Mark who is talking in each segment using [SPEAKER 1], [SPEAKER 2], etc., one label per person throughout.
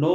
[SPEAKER 1] 9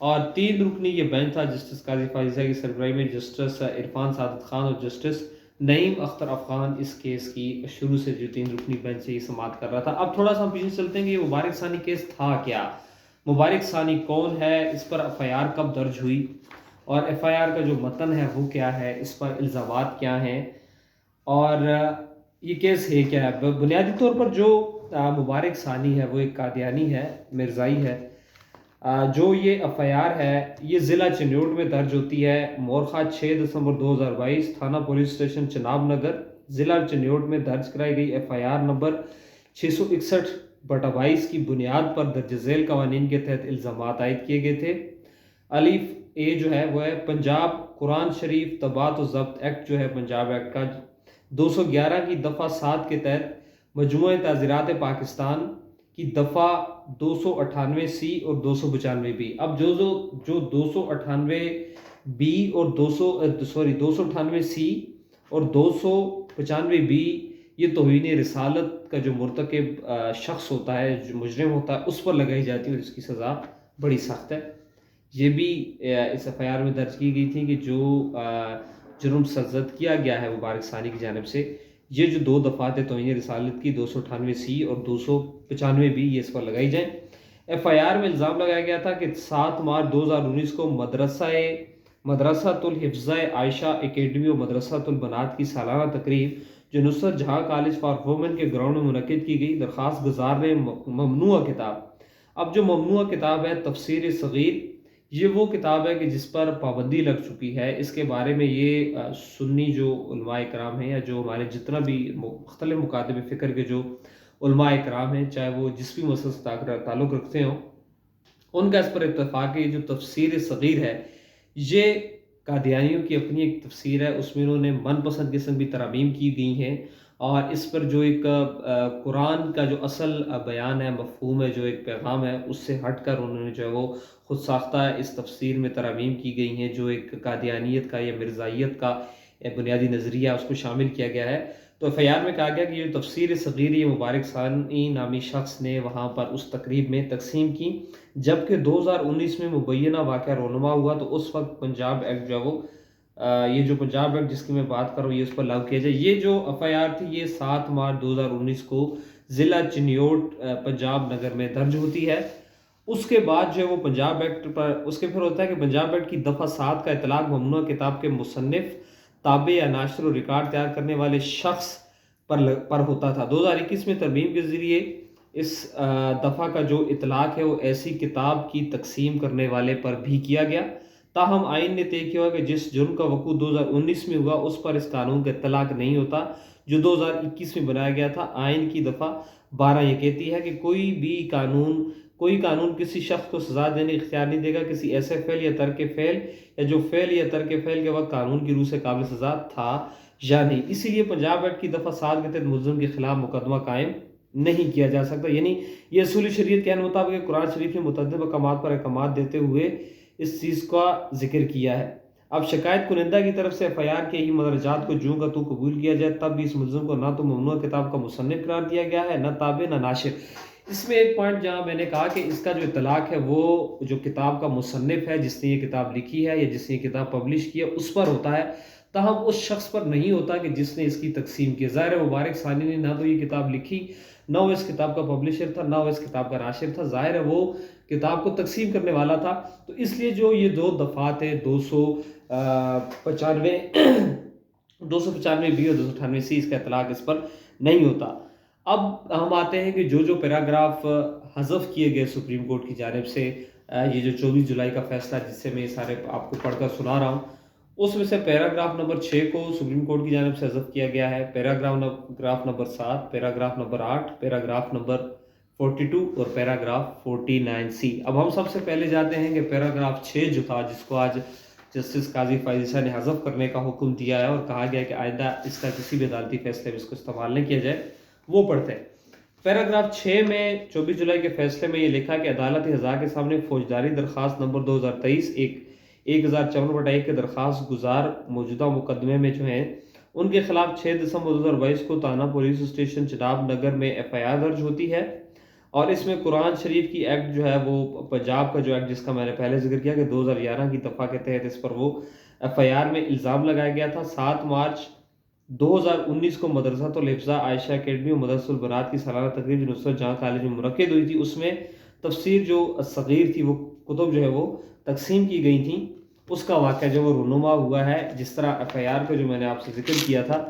[SPEAKER 1] اور 3 رکنی یہ بینچ تھا جسٹس قاضی فائزہ کی سربراہی میں جسٹس عرفان سعادت خان اور جسٹس نعیم اختر افغان اس کیس کی شروع سے جو 3 رکنی بینچ ہے یہ سماعت کر رہا تھا. اب تھوڑا سا ہم پیچھے چلتے ہیں کہ یہ مبارک ثانی کیس تھا کیا، مبارک ثانی کون ہے، اس پر ایف آئی آر کب درج ہوئی، اور ایف آئی آر کا جو متن ہے وہ کیا ہے، اس پر الزامات کیا ہیں، اور یہ کیس ہے کیا ہے. بنیادی طور پر جو مبارک ثانی ہے وہ ایک قادیانی ہے، مرزائی ہے. جو یہ ایف آئی آر ہے یہ ضلع چنیوٹ میں درج ہوتی ہے. مورخہ 6 دسمبر 2022 تھانہ پولیس اسٹیشن چناب نگر ضلع چنیوٹ میں درج کرائی گئی ایف آئی آر نمبر 661/22 کی بنیاد پر درج ذیل قوانین کے تحت الزامات عائد کیے گئے تھے. الف اے جو ہے وہ ہے پنجاب قرآن شریف طباعت و ضبط ایکٹ جو ہے پنجاب ایکٹ کا 211 کی دفعہ 7 کے تحت مجموعہ تعزیرات پاکستان کی دفعہ 298 اور 295 اب جو 298 اور 298 اور 295 یہ توہین رسالت کا جو مرتکب شخص ہوتا ہے، جو مجرم ہوتا ہے، اس پر لگائی جاتی ہے اور اس کی سزا بڑی سخت ہے. یہ بھی اس ایف آئی آر میں درج کی گئی تھی کہ جو جرم سرزد کیا گیا ہے مبارک ثانی کی جانب سے، یہ جو 2 دفعات توہین رسالت کی 298 اور 295 یہ اس پر لگائی جائیں. ایف آئی آر میں الزام لگایا گیا تھا کہ 7 مارچ 2019 کو مدرسہ الحفظہ عائشہ اکیڈمی و مدرسہ البنات کی سالانہ تقریب جو نصرت جہاں کالج فار وومن کے گراؤنڈ میں منعقد کی گئی. درخواست گزار نے ممنوع کتاب، اب جو ممنوع کتاب ہے تفسیر صغیر، یہ وہ کتاب ہے کہ جس پر پابندی لگ چکی ہے. اس کے بارے میں یہ سنی جو علماء کرام ہیں یا جو ہمارے جتنا بھی مختلف مکاتب فکر کے جو علماء کرام ہیں، چاہے وہ جس بھی مسئلے سے تعلق رکھتے ہوں، ان کا اس پر اتفاق ہے جو تفسیر صغیر ہے یہ قادیانیوں کی اپنی ایک تفسیر ہے. اس میں انہوں نے من پسند قسم کی ترامیم کی گئی ہیں، اور اس پر جو ایک قرآن کا جو اصل بیان ہے، مفہوم ہے، جو ایک پیغام ہے، اس سے ہٹ کر انہوں نے جو ہے وہ خود ساختہ اس تفسیر میں ترامیم کی گئی ہیں جو ایک قادیانیت کا یا مرزائیت کا بنیادی نظریہ اس کو شامل کیا گیا ہے. تو ایف آئی آر میں کہا گیا کہ یہ تفسیر صغیر یہ مبارک ثانی نامی شخص نے وہاں پر اس تقریب میں تقسیم کی، جبکہ 2019 میں مبینہ واقعہ رونما ہوا تو اس وقت پنجاب ایکٹ جو ہے وہ یہ جو پنجاب ایکٹ جس کی میں بات کر رہا ہوں یہ اس پر لاگو کیا جائے. یہ جو ایف آئی آر تھی یہ 7 مارچ 2019 کو ضلع چنیوٹ پنجاب نگر میں درج ہوتی ہے. اس کے بعد جو ہے وہ پنجاب ایکٹ پر اس کے پھر ہوتا ہے کہ پنجاب ایکٹ کی دفعہ 7 کا اطلاق ممنوع کتاب کے مصنف، تابع یا ناشر و ریکارڈ تیار کرنے والے شخص پر ہوتا تھا. 2021 میں ترمیم کے ذریعے اس دفعہ کا جو اطلاق ہے وہ ایسی کتاب کی تقسیم کرنے والے پر بھی کیا گیا. تاہم آئین نے طے کیا کہ جس جرم کا وقوع 2019 میں ہوا اس پر اس قانون کا اطلاق نہیں ہوتا جو 2021 میں بنایا گیا تھا. آئین کی دفعہ 12 یہ کہتی ہے کہ کوئی قانون کسی شخص کو سزا دینے اختیار نہیں دے گا کسی ایسے فعل یا ترک فعل یا جو فعل یا ترک فعل کے وقت قانون کی روح سے قابل سزا تھا یا نہیں. اسی لیے پنجاب ایکٹ کی دفعہ 7 کے تحت ملزم کے خلاف مقدمہ قائم نہیں کیا جا سکتا. یعنی یہ اصول شریعت کے مطابق قرآن شریف میں متعدد مقامات پر احکامات دیتے ہوئے اس چیز کا ذکر کیا ہے. اب شکایت کنندہ کی طرف سے ایف آئی آر کے ہی مدرجات کو جوں کا تو قبول کیا جائے تب بھی اس ملزم کو نہ تو ممنوع کتاب کا مصنف قرار دیا گیا ہے، نہ تابع نہ ناشر. اس میں ایک پوائنٹ جہاں میں نے کہا کہ اس کا جو اطلاق ہے وہ جو کتاب کا مصنف ہے جس نے یہ کتاب لکھی ہے یا جس نے یہ کتاب پبلش کی ہے اس پر ہوتا ہے، تاہم اس شخص پر نہیں ہوتا کہ جس نے اس کی تقسیم کی. ظاہر مبارک ثانی نے نہ تو یہ کتاب لکھی، نہ وہ اس کتاب کا پبلشر تھا، نہ وہ اس کتاب کا ناشر تھا. ظاہر ہے وہ کتاب کو تقسیم کرنے والا تھا. تو اس لیے جو یہ 2 دفعات ہیں 295 بی اور 298 اس کا اطلاق اس پر نہیں ہوتا. اب ہم آتے ہیں کہ جو پیراگراف حذف کیے گئے سپریم کورٹ کی جانب سے، یہ جو 24 جولائی کا فیصلہ جس سے میں یہ سارے آپ کو پڑھ کر سنا رہا ہوں، اس میں سے پیراگراف نمبر 6 کو سپریم کورٹ کی جانب سے حذف کیا گیا ہے. Paragraph number 7، paragraph number 8، paragraph number 42 اور پیراگراف 49C. اب ہم سب سے پہلے جاتے ہیں کہ پیراگراف 6 جو تھا جس کو آج جسٹس قاضی فائزہ نے حذف کرنے کا حکم دیا ہے اور کہا گیا کہ آئندہ اس کا کسی بھی عدالتی فیصلے میں اس کو استعمال نہیں کیا جائے، وہ پڑھتے ہیں. پیراگراف 6 میں 24 جولائی کے فیصلے میں یہ لکھا کہ عدالت ہزار کے سامنے فوجداری درخواست نمبر 2023 1054/1 کے درخواست گزار موجودہ مقدمے میں جو ہیں ان کے خلاف 6 دسمبر 2022 کو تھانہ پولیس اسٹیشن چناب نگر میں ایف آئی آر درج ہوتی ہے اور اس میں قرآن شریف کی ایکٹ جو ہے وہ پنجاب کا جو ایکٹ جس کا میں نے پہلے ذکر کیا کہ 2011 کی دفعہ کے تحت اس پر وہ ایف آئی آر میں الزام لگایا گیا تھا۔ 7 مارچ 2019 کو مدرسۃ الحفظہ عائشہ اکیڈمی اور مدرسۃ البنات کی سالانہ تقریب جو نصرت جہاں کالج میں منعقد ہوئی تھی، اس میں تفسیر جو صغیر تھی، وہ کتب جو ہے وہ تقسیم کی گئی تھیں، اس کا واقعہ جو وہ رونما ہوا ہے۔ جس طرح ایف آئی آر کا جو میں نے آپ سے ذکر کیا تھا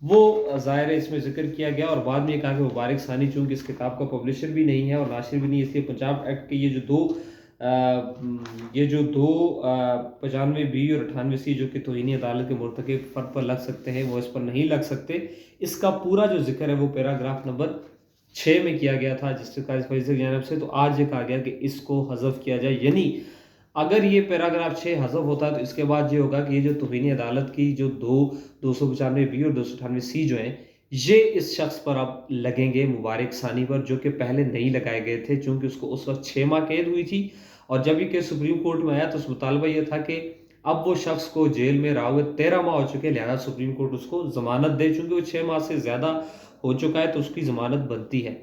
[SPEAKER 1] وہ ظاہر ہے اس میں ذکر کیا گیا، اور بعد میں یہ کہا کہ مبارک ثانی چونکہ اس کتاب کا پبلشر بھی نہیں ہے اور ناشر بھی نہیں ہے، اس لیے پنجاب ایکٹ کے یہ جو دو 95B اور 98C جو کہ توہین عدالت کے مرتکب فرد پر لگ سکتے ہیں، وہ اس پر نہیں لگ سکتے۔ اس کا پورا جو ذکر ہے وہ پیراگراف نمبر 6 میں کیا گیا تھا جسٹس قاضی فیصل کی جانب سے، تو آج یہ کہا گیا کہ اس کو حذف کیا جائے، یعنی اگر یہ پیراگراف 6 حذف ہوتا ہے تو اس کے بعد یہ ہوگا کہ یہ جو توہین عدالت کی جو 295B اور 298C جو ہیں، یہ اس شخص پر اب لگیں گے، مبارک ثانی پر، جو کہ پہلے نہیں لگائے گئے تھے چونکہ اس کو اس وقت 6 ماہ قید ہوئی تھی۔ اور جب یہ کیس سپریم کورٹ میں آیا تو اس مطالبہ یہ تھا کہ اب وہ شخص کو جیل میں رہا ہوئے 13 ماہ ہو چکے، لہذا سپریم کورٹ اس کو ضمانت دے، چونکہ وہ 6 ماہ سے زیادہ ہو چکا ہے تو اس کی ضمانت بنتی ہے،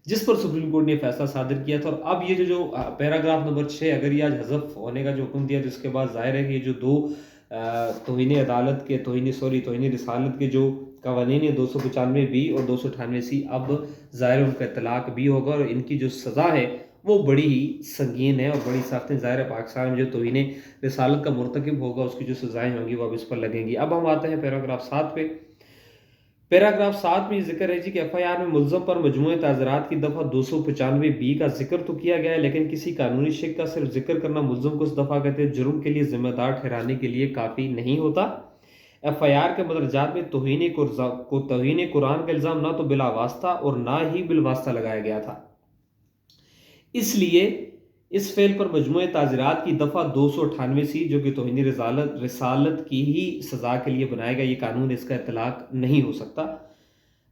[SPEAKER 1] جس پر سپریم کورٹ نے فیصلہ صادر کیا تھا۔ اور اب یہ جو پیراگراف نمبر 6 اگر یہ آج حذف ہونے کا جو حکم دیا تو اس کے بعد ظاہر ہے کہ یہ جو دو توہین عدالت کے توہین رسالت کے جو قوانین ہیں 295B اور 298C، اب ظاہر ان کا اطلاق بھی ہوگا اور ان کی جو سزا ہے وہ بڑی ہی سنگین ہے اور بڑی سخت ہے۔ ظاہر ہے پاکستان میں جو توہین رسالت کا مرتکب ہوگا اس کی جو سزائیں ہوں گی وہ اب اس پر لگیں گی۔ اب ہم آتے ہیں پیراگراف 7 پہ۔ پیراگراف 7 میں یہ ذکر ہے کہ ایف آئی آر میں ملزم پر مجموعہ تعزیرات کی دفعہ 295B کا ذکر تو کیا گیا ہے، لیکن کسی قانونی شک کا صرف ذکر کرنا ملزم کو اس دفعہ کے تحت جرم کے لیے ذمہ دار ٹھہرانے کے لیے کافی نہیں ہوتا۔ ایف آئی آر کے مدرجات میں توہین قرآن کا الزام نہ تو بلا واسطہ اور نہ ہی بالواسطہ لگایا گیا تھا، اس لیے اس فعل پر مجموعہ تعزیرات کی دفعہ 298C جو کہ توہین رسالت کی ہی سزا کے لیے بنایا گیا، یہ قانون اس کا اطلاق نہیں ہو سکتا۔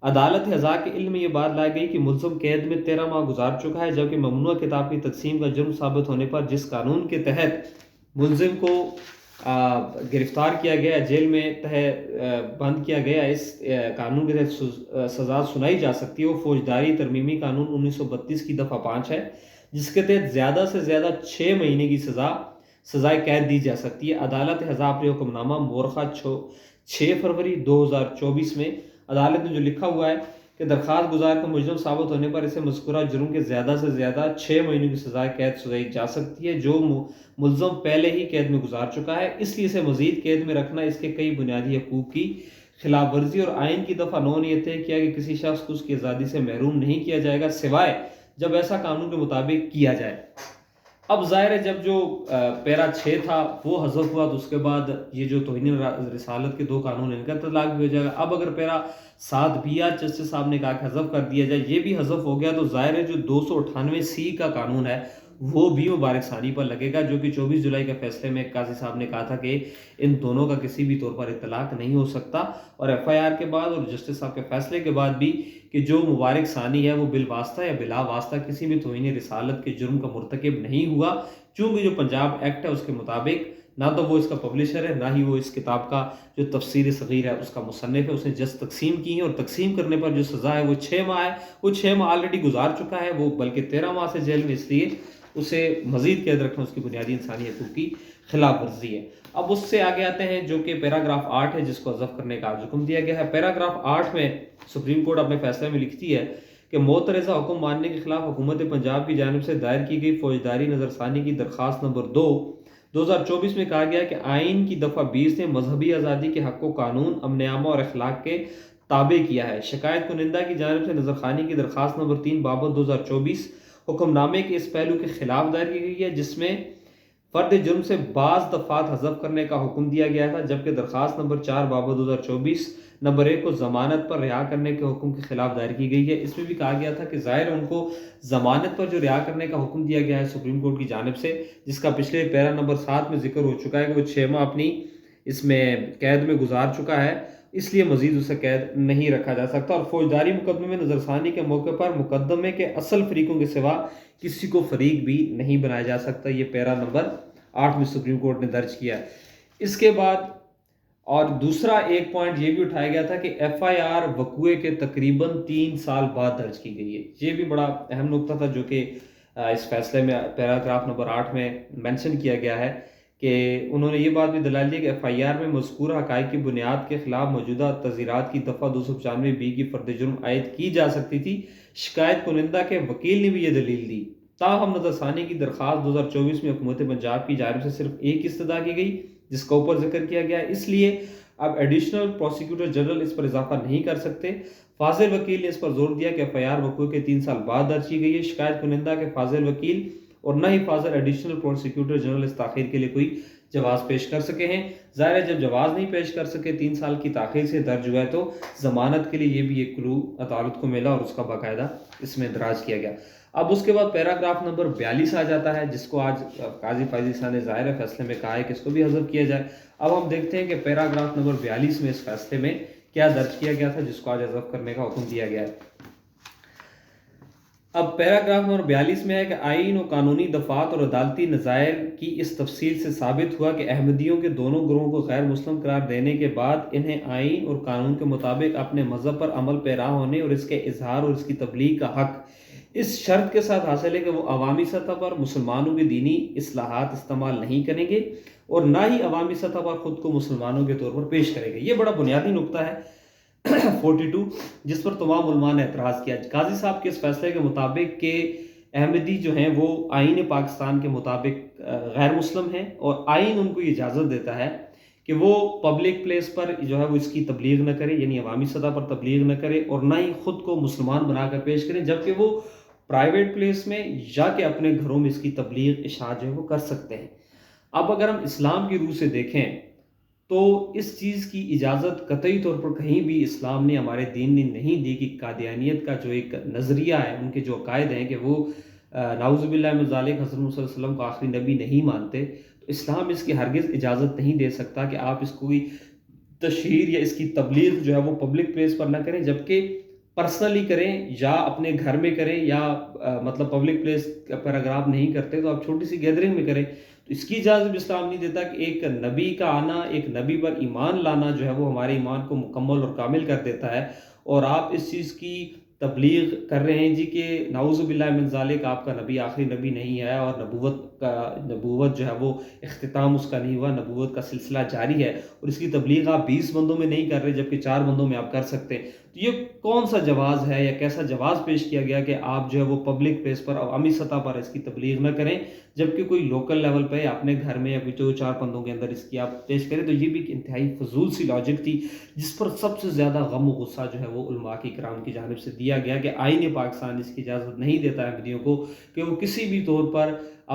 [SPEAKER 1] عدالت ہزا کے علم میں یہ بات لائی گئی کہ ملزم قید میں 13 ماہ گزار چکا ہے، جبکہ ممنوع کتاب کی تقسیم کا جرم ثابت ہونے پر جس قانون کے تحت ملزم کو گرفتار کیا گیا، جیل میں بند کیا گیا، اس قانون کے تحت سزا سنائی جا سکتی ہے، وہ فوجداری ترمیمی قانون 1932 کی دفعہ 5 ہے، جس کے تحت زیادہ سے زیادہ 6 مہینے کی سزائے قید دی جا سکتی ہے۔ عدالت ہزا اپنے حکم نامہ مورخہ 6 فروری 2024 میں عدالت نے جو لکھا ہوا ہے کہ درخواست گزار کو مجرم ثابت ہونے پر اسے مذکورہ جرم کے زیادہ سے زیادہ 6 مہینوں کی سزائے قید سنائی جا سکتی ہے، جو ملزم پہلے ہی قید میں گزار چکا ہے، اس لیے اسے مزید قید میں رکھنا اس کے کئی بنیادی حقوق کی خلاف ورزی اور آئین کی دفعہ 9 نے یہ طے کیا کہ کسی شخص کو اس کی آزادی سے محروم نہیں کیا جائے گا سوائے جب ایسا قانون کے مطابق کیا جائے۔ اب ظاہر ہے جب جو پیرا 6 تھا وہ حذف ہوا تو اس کے بعد یہ جو توہین رسالت کے 2 قانون ان کا اطلاق بھی ہو جائے گا۔ اب اگر پیرا 7B جسٹس صاحب نے کہا کہ حذف کر دیا جائے، یہ بھی حذف ہو گیا تو ظاہر ہے جو 298C کا قانون ہے وہ بھی مبارک ثانی پر لگے گا، جو کہ 24 جولائی کے فیصلے میں قاضی صاحب نے کہا تھا کہ ان دونوں کا کسی بھی طور پر اطلاق نہیں ہو سکتا، اور ایف آئی آر کے بعد اور جسٹس صاحب کے فیصلے کے بعد بھی کہ جو مبارک ثانی ہے وہ بالواسطہ یا بلا واسطہ کسی بھی توہین رسالت کے جرم کا مرتکب نہیں ہوا، چونکہ جو پنجاب ایکٹ ہے اس کے مطابق نہ تو وہ اس کا پبلشر ہے، نہ ہی وہ اس کتاب کا جو تفسیر صغیر ہے اس کا مصنف ہے، اس نے جس تقسیم کی ہے اور تقسیم کرنے پر جو سزا ہے وہ 6 ماہ ہے، وہ 6 ماہ آلریڈی گزار چکا ہے، وہ بلکہ 13 ماہ سے جیل میں، اس لیے اسے مزید قید رکھنا اس کی بنیادی انسانی حقوق کی خلاف ورزی ہے۔ اب اس سے آگے آتے ہیں جو کہ پیراگراف 8 ہے جس کو حذف کرنے کا حکم دیا گیا ہے۔ پیراگراف 8 میں سپریم کورٹ اپنے فیصلے میں لکھتی ہے کہ معترضہ حکم ماننے کے خلاف حکومت پنجاب کی جانب سے دائر کی گئی فوجداری نظر ثانی کی درخواست نمبر 2 2024 میں کہا گیا کہ آئین کی دفعہ 20 نے مذہبی آزادی کے حق و قانون، امن عامہ اور اخلاق کے تابع کیا ہے۔ شکایت کنندہ کی جانب سے نظر ثانی کی درخواست نمبر 3 بابت 2024 حکم نامے کے اس پہلو کے خلاف دائر کی گئی ہے، جس میں فرد جرم سے بعض دفعات حذف کرنے کا حکم دیا گیا تھا، جبکہ درخواست نمبر 4 بابت 2024 نمبر 1 کو ضمانت پر رہا کرنے کے حکم کے خلاف دائر کی گئی ہے۔ اس میں بھی کہا گیا تھا کہ ظاہر ان کو ضمانت پر جو رہا کرنے کا حکم دیا گیا ہے سپریم کورٹ کی جانب سے، جس کا پچھلے پیرا نمبر 7 میں ذکر ہو چکا ہے کہ وہ 6 ماہ اپنی اس میں قید میں گزار چکا ہے، اس لیے مزید اسے قید نہیں رکھا جا سکتا، اور فوجداری مقدمے میں نظر ثانی کے موقع پر مقدمے کے اصل فریقوں کے سوا کسی کو فریق بھی نہیں بنایا جا سکتا۔ یہ پیرا نمبر 8 میں سپریم کورٹ نے درج کیا ہے۔ اس کے بعد اور دوسرا ایک پوائنٹ یہ بھی اٹھایا گیا تھا کہ ایف آئی آر وقوعے کے تقریباً 3 سال بعد درج کی گئی ہے. یہ بھی بڑا اہم نقطہ تھا جو کہ اس فیصلے میں پیراگراف نمبر 8 میں مینشن کیا گیا ہے کہ انہوں نے یہ بات بھی دلال دی کہ ایف آئی آر میں مذکورہ حقائق کی بنیاد کے خلاف موجودہ تعزیرات کی دفعہ 295 کی فرد جرم عائد کی جا سکتی تھی. شکایت کنندہ کے وکیل نے بھی یہ دلیل دی. تاہم نظر ثانی کی درخواست 2024 میں حکومت پنجاب کی جانب سے صرف ایک استدعا کی گئی جس کا اوپر ذکر کیا گیا ہے، اس لیے اب ایڈیشنل پروسیکیوٹر جنرل اس پر اضافہ نہیں کر سکتے. فاضل وکیل نے اس پر زور دیا کہ ایف آئی آر وقوع کے 3 سال بعد درج کی گئی ہے. شکایت کنندہ کے فاضل وکیل اور نہ ہی فاضل ایڈیشنل پروسیکیوٹر جنرل اس تاخیر کے لیے کوئی جواز پیش کر سکے ہیں. ظاہر ہے جب جواز نہیں پیش کر سکے 3 سال کی تاخیر سے درج ہوا ہے تو ضمانت کے لیے یہ بھی ایک کلو عدالت کو ملا اور اس کا باقاعدہ اس میں اندراج کیا گیا. اب اس کے بعد پیراگراف نمبر 42 آ جاتا ہے جس کو آج قاضی فائزی صاحب نے ظاہر فیصلے میں کہا ہے کہ اس کو بھی حذف کیا جائے. اب ہم دیکھتے ہیں کہ پیراگراف نمبر 42 میں اس فیصلے میں کیا درج کیا گیا تھا جس کو آج حذف کرنے کا حکم دیا گیا ہے. اب پیراگراف نمبر 42 میں ہے کہ آئین و قانونی دفعات اور عدالتی نظائر کی اس تفصیل سے ثابت ہوا کہ احمدیوں کے دونوں گروہوں کو غیر مسلم قرار دینے کے بعد انہیں آئین اور قانون کے مطابق اپنے مذہب پر عمل پیرا ہونے اور اس کے اظہار اور اس کی تبلیغ کا حق اس شرط کے ساتھ حاصل ہے کہ وہ عوامی سطح پر مسلمانوں کی دینی اصلاحات استعمال نہیں کریں گے اور نہ ہی عوامی سطح پر خود کو مسلمانوں کے طور پر پیش کریں گے. یہ بڑا بنیادی نقطہ ہے 42 جس پر تمام علماء نے اعتراض کیا. قاضی صاحب کے اس فیصلے کے مطابق کہ احمدی جو ہیں وہ آئین پاکستان کے مطابق غیر مسلم ہیں اور آئین ان کو یہ اجازت دیتا ہے کہ وہ پبلک پلیس پر جو ہے وہ اس کی تبلیغ نہ کرے، یعنی عوامی سطح پر تبلیغ نہ کرے اور نہ ہی خود کو مسلمان بنا کر پیش کریں، جبکہ وہ پرائیویٹ پلیس میں یا کہ اپنے گھروں میں اس کی تبلیغ اشاعت جو ہے وہ کر سکتے ہیں. اب اگر ہم اسلام کی روح سے دیکھیں تو اس چیز کی اجازت قطعی طور پر کہیں بھی اسلام نے ہمارے دین نے نہیں دی کہ قادیانیت کا جو ایک نظریہ ہے، ان کے جو عقائد ہیں کہ وہ نعوذ باللہ من ذالک حضرت محمد صلی اللہ علیہ وسلم کو آخری نبی نہیں مانتے، تو اسلام اس کی ہرگز اجازت نہیں دے سکتا کہ آپ اس کو تشہیر یا اس کی تبلیغ جو ہے وہ پبلک پلیس پر نہ کریں، جبکہ پرسنلی کریں یا اپنے گھر میں کریں یا مطلب پبلک پلیس پر اگر آپ نہیں کرتے تو آپ چھوٹی سی گیدرنگ میں کریں. تو اس کی اجازت اسلام نہیں دیتا کہ ایک نبی کا آنا، ایک نبی پر ایمان لانا جو ہے وہ ہمارے ایمان کو مکمل اور کامل کر دیتا ہے، اور آپ اس چیز کی تبلیغ کر رہے ہیں جی کہ نعوذ باللہ من ذالک آپ کا نبی آخری نبی نہیں ہے اور نبوت جو ہے وہ اختتام اس کا نہیں ہوا، نبوت کا سلسلہ جاری ہے، اور اس کی تبلیغ آپ 20 بندوں میں نہیں کر رہے جبکہ 4 بندوں میں آپ کر سکتے ہیں. تو یہ کون سا جواز ہے یا کیسا جواز پیش کیا گیا کہ آپ جو ہے وہ پبلک پلیس پر عوامی سطح پر اس کی تبلیغ نہ کریں جبکہ کوئی لوکل لیول پہ اپنے گھر میں یا کوئی 2-4 بندوں کے اندر اس کی آپ پیش کریں؟ تو یہ بھی ایک انتہائی فضول سی لاجک تھی جس پر سب سے زیادہ غم و غصہ جو ہے وہ علماء کی کرام کی جانب سے دیا گیا کہ آئین پاکستان اس کی اجازت نہیں دیتا ہے احمدیوں کو کہ وہ کسی بھی طور پر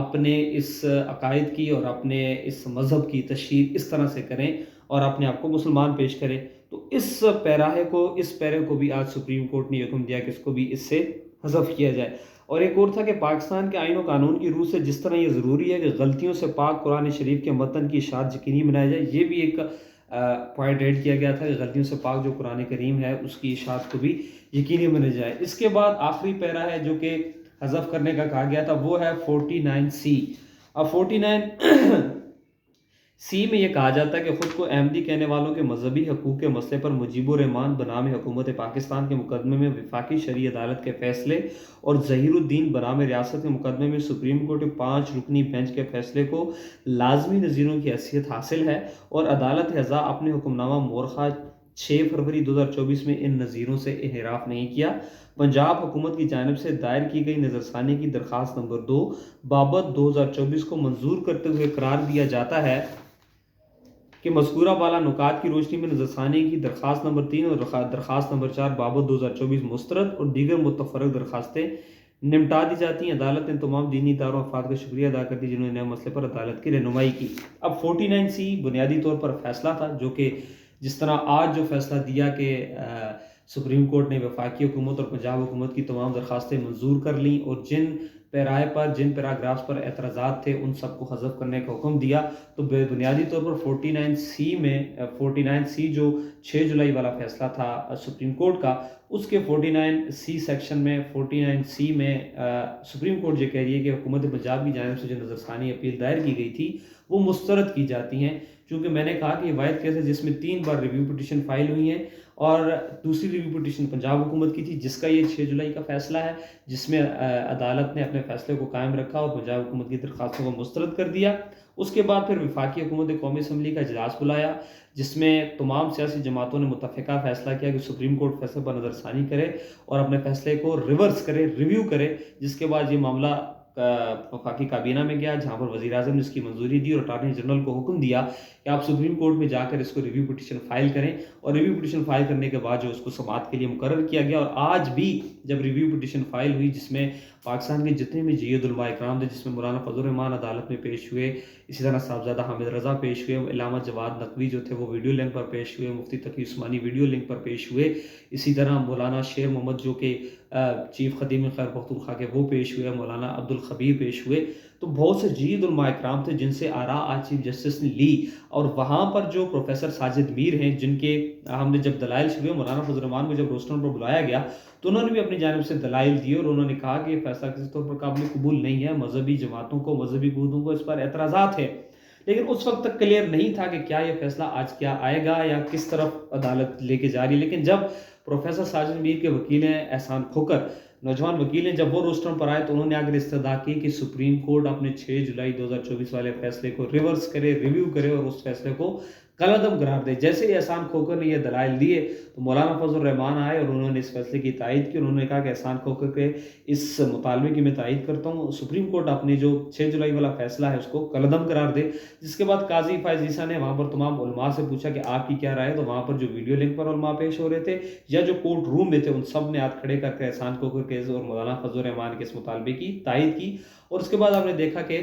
[SPEAKER 1] اپنے اس عقائد کی اور اپنے اس مذہب کی تشہیر اس طرح سے کریں اور اپنے آپ کو مسلمان پیش کریں. تو اس پیرے کو بھی آج سپریم کورٹ نے حکم دیا کہ اس کو بھی اس سے حذف کیا جائے. اور ایک اور تھا کہ پاکستان کے آئین و قانون کی روح سے جس طرح یہ ضروری ہے کہ غلطیوں سے پاک قرآن شریف کے متن کی اشاعت یقینی بنایا جائے، یہ بھی ایک پوائنٹ ایڈ کیا گیا تھا کہ غلطیوں سے پاک جو قرآن کریم ہے اس کی اشاعت کو بھی یقینی بنایا جائے. اس کے بعد آخری پیرا ہے جو کہ حذف کرنے کا کہا گیا تھا، وہ ہے 49C. اب 49C میں یہ کہا جاتا ہے کہ خود کو احمدی کہنے والوں کے مذہبی حقوق کے مسئلے پر مجیب الرحمان بنام حکومت پاکستان کے مقدمے میں وفاقی شرعی عدالت کے فیصلے اور ظہیر الدین بنام ریاست کے مقدمے میں سپریم کورٹ کے 5 رکنی بینچ کے فیصلے کو لازمی نظیروں کی حیثیت حاصل ہے، اور عدالت ہزا اپنے حکم نامہ مورخہ 6 فروری 2024 میں ان نظیروں سے انحراف نہیں کیا. پنجاب حکومت کی جانب سے دائر کی گئی نظر ثانی کی درخواست نمبر 2 بابت 2024 کو منظور کرتے ہوئے قرار دیا جاتا ہے کہ مذکورہ بالا نکات کی روشنی میں نظر ثانی کی درخواست نمبر 3 اور درخواست نمبر 4 بابت 2024 مسترد اور دیگر متفرق درخواستیں نمٹا دی جاتی ہیں. عدالت نے تمام دینی اداروں افراد کا شکریہ ادا کرتی جنہوں نے مسئلے پر عدالت کی رہنمائی کی. اب 49C بنیادی طور پر فیصلہ تھا جو کہ جس طرح آج جو فیصلہ دیا کہ سپریم کورٹ نے وفاقی حکومت اور پنجاب حکومت کی تمام درخواستیں منظور کر لیں اور جن جن پیراگرافز پر اعتراضات تھے ان سب کو حذف کرنے کا حکم دیا. تو بنیادی طور پر 49C جو 6 جولائی والا فیصلہ تھا سپریم کورٹ کا، اس کے 49C سیکشن میں 49C میں سپریم کورٹ یہ کہہ رہی ہے کہ حکومت پنجاب کی جانب سے جو نظر ثانی اپیل دائر کی گئی تھی وہ مسترد کی جاتی ہیں چونکہ میں نے کہا کہ یہ واحد کیس ہے جس میں 3 بار ریویو پٹیشن فائل ہوئی ہیں، اور دوسری ریویو پٹیشن پنجاب حکومت کی تھی جس کا یہ 6 جولائی کا فیصلہ ہے، جس میں عدالت نے اپنے فیصلے کو قائم رکھا اور پنجاب حکومت کی درخواستوں کو مسترد کر دیا۔ اس کے بعد پھر وفاقی حکومت نے قومی اسمبلی کا اجلاس بلایا، جس میں تمام سیاسی جماعتوں نے متفقہ فیصلہ کیا کہ سپریم کورٹ فیصلے پر نظر ثانی کرے اور اپنے فیصلے کو ریورس کرے، ریویو کرے، جس کے بعد یہ معاملہ وفاقی کابینہ میں گیا، جہاں پر وزیر اعظم نے اس کی منظوری دی اور اٹارنی جنرل کو حکم دیا کہ آپ سپریم کورٹ میں جا کر اس کو ریویو پٹیشن فائل کریں، اور ریویو پٹیشن فائل کرنے کے بعد جو اس کو سماعت کے لیے مقرر کیا گیا، اور آج بھی جب ریویو پٹیشن فائل ہوئی جس میں پاکستان کے جتنے بھی جید علماء اکرام تھے، جس میں مولانا فضل الرحمان عدالت میں پیش ہوئے، اسی طرح صاحبزادہ حامد رضا پیش ہوئے، علامہ جواد نقوی جو تھے وہ ویڈیو لنک پر پیش ہوئے، مفتی تقی عثمانی ویڈیو لنک پر پیش ہوئے، اسی طرح مولانا شیر محمد جو کہ چیف خدیم خیر پختونخوا کے وہ پیش ہوئے، مولانا عبدالخبیر پیش ہوئے، تو بہت سے جید علماء اکرام تھے جن سے آراء آج چیف جسٹس نے لی، اور وہاں پر جو پروفیسر ساجد میر ہیں جن کے ہم نے جب دلائل شروع مولانا فضل الرحمان کو جب روسٹر پر بلایا گیا تو انہوں نے بھی اپنی جانب سے دلائل دیے، اور انہوں نے کہا کہ یہ فیصلہ کسی طور پر قابل قبول نہیں ہے، مذہبی جماعتوں کو، مذہبی قوتوں کو اس پر اعتراضات ہیں، لیکن اس وقت تک کلیئر نہیں تھا کہ کیا یہ فیصلہ آج کیا آئے گا یا کس طرف عدالت لے کے جا رہی ہے۔ لیکن جب پروفیسر ساجد میر کے وکیل ہیں احسان کھوکر، نوجوان وکیل ہیں، جب وہ روسٹر پر آئے تو انہوں نے آگر استدعا کی کہ سپریم کورٹ اپنے 6 جولائی 2024 والے فیصلے کو ریورس کرے، ریویو کرے اور اس فیصلے کو کالعدم قرار دے۔ جیسے ہی احسان کھوکر نے یہ دلائل دیے تو مولانا فضل الرحمان آئے اور انہوں نے اس فیصلے کی تائید کی، انہوں نے کہا کہ احسان کھوکر کے اس مطالبے کی میں تائید کرتا ہوں، سپریم کورٹ اپنے جو 6 جولائی والا فیصلہ ہے اس کو کالعدم قرار دے۔ جس کے بعد قاضی فائز عیسیٰ نے وہاں پر تمام علماء سے پوچھا کہ آپ کی کیا رائے ہے، تو وہاں پر جو ویڈیو لنک پر علماء پیش ہو رہے تھے یا جو کورٹ روم میں تھے ان سب نے ہاتھ کھڑے کر کے احسان کھوکر کے اور مولانا فضل الرحمان کے اس مطالبے کی تائید کی، اور اس کے بعد آپ نے دیکھا کہ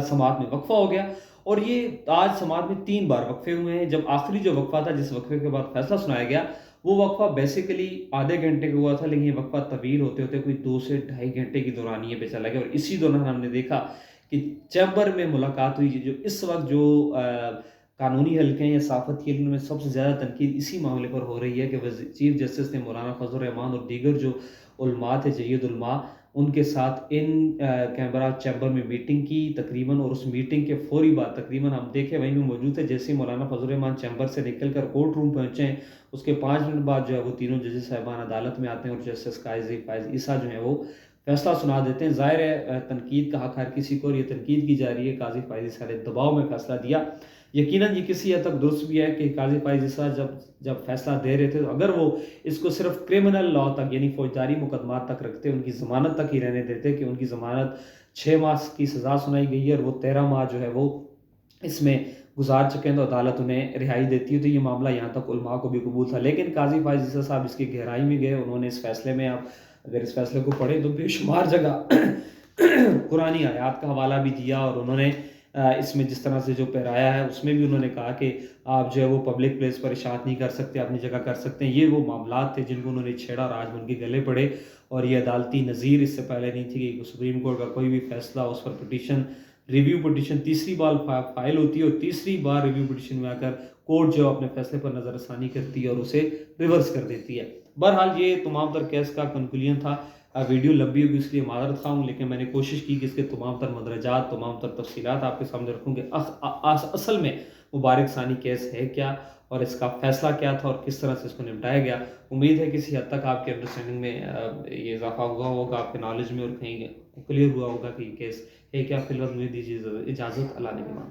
[SPEAKER 1] سماعت میں وقفہ ہو گیا، اور یہ آج سماعت میں 3 بار وقفے ہوئے ہیں۔ جب آخری جو وقفہ تھا جس وقفے کے بعد فیصلہ سنایا گیا وہ وقفہ بیسیکلی آدھے گھنٹے کا ہوا تھا، لیکن یہ وقفہ طویل ہوتے ہوتے کوئی 2 سے 2.5 گھنٹے کی دورانیے پہ چلا گیا، اور اسی دوران ہم نے دیکھا کہ چیمبر میں ملاقات ہوئی، جو اس وقت جو قانونی حلقے ہیں یا صحافت کے لیے میں سب سے زیادہ تنقید اسی معاملے پر ہو رہی ہے کہ چیف جسٹس نے مولانا فضل الرحمان اور دیگر جو علماء تھے جید علماء ان کے ساتھ کینبرا چیمبر میں میٹنگ کی تقریباً، اور اس میٹنگ کے فوری بعد تقریباً ہم دیکھیں وہیں میں موجود تھے، جیسے مولانا فضل الرحمان چیمبر سے نکل کر کورٹ روم پہنچے ہیں اس کے 5 منٹ بعد جو ہے وہ تینوں ججز صاحبان عدالت میں آتے ہیں، اور جسٹس قاضی فائز عیسیٰ جو ہیں وہ فیصلہ سنا دیتے ہیں۔ ظاہر ہے تنقید کا حق ہر کسی کو، اور یہ تنقید کی جا رہی ہے، قاضی فائز عیسیٰ نے دباؤ میں فیصلہ دیا۔ یقیناً یہ کسی حد تک درست بھی ہے کہ قاضی فائز عیسیٰ جب فیصلہ دے رہے تھے تو اگر وہ اس کو صرف کرمنل لاء تک یعنی فوجداری مقدمات تک رکھتے، ان کی ضمانت تک ہی رہنے دیتے کہ ان کی ضمانت 6 ماہ کی سزا سنائی گئی ہے اور وہ 13 ماہ جو ہے وہ اس میں گزار چکے ہیں تو عدالت انہیں رہائی دیتی ہے، تو یہ معاملہ یہاں تک علماء کو بھی قبول تھا۔ لیکن قاضی فائز عیسیٰ صاحب اس کی گہرائی میں گئے، انہوں نے اس فیصلے میں، آپ اگر اس فیصلے کو پڑھیں تو بے شمار جگہ قرآنی آیات کا حوالہ بھی دیا، اور انہوں نے اس میں جس طرح سے جو پیرایا ہے اس میں بھی انہوں نے کہا کہ آپ جو ہے وہ پبلک پلیس پر اشاعت نہیں کر سکتے، اپنی جگہ کر سکتے ہیں۔ یہ وہ معاملات تھے جن کو انہوں نے چھیڑا اور آج ان کے گلے پڑے، اور یہ عدالتی نظیر اس سے پہلے نہیں تھی کہ سپریم کورٹ کا کوئی بھی فیصلہ اس پر پٹیشن ریویو پٹیشن تیسری بار فائل ہوتی ہے، اور تیسری بار ریویو پٹیشن میں آ کر کورٹ جو اپنے فیصلے پر نظر ثانی کرتی ہے اور اسے ریورس کر دیتی ہے۔ بہرحال یہ تمام تر کیس کا کنکلوژن تھا۔ ویڈیو لمبی ہوگی اس لیے معذرت خواہ ہوں، لیکن میں نے کوشش کی کہ اس کے تمام تر مندرجات، تمام تر تفصیلات آپ کے سامنے رکھوں کہ اصل میں مبارک ثانی کیس ہے کیا، اور اس کا فیصلہ کیا تھا، اور کس طرح سے اس کو نمٹایا گیا۔ امید ہے کسی حد تک آپ کے انڈرسٹینڈنگ میں یہ اضافہ ہوا ہوگا، آپ کے نالج میں، اور کہیں کلیئر ہوا ہوگا کہ یہ کیس ہے کیا۔ فی الوقت مجھے دیجیے اجازت، اللہ نے کے مان۔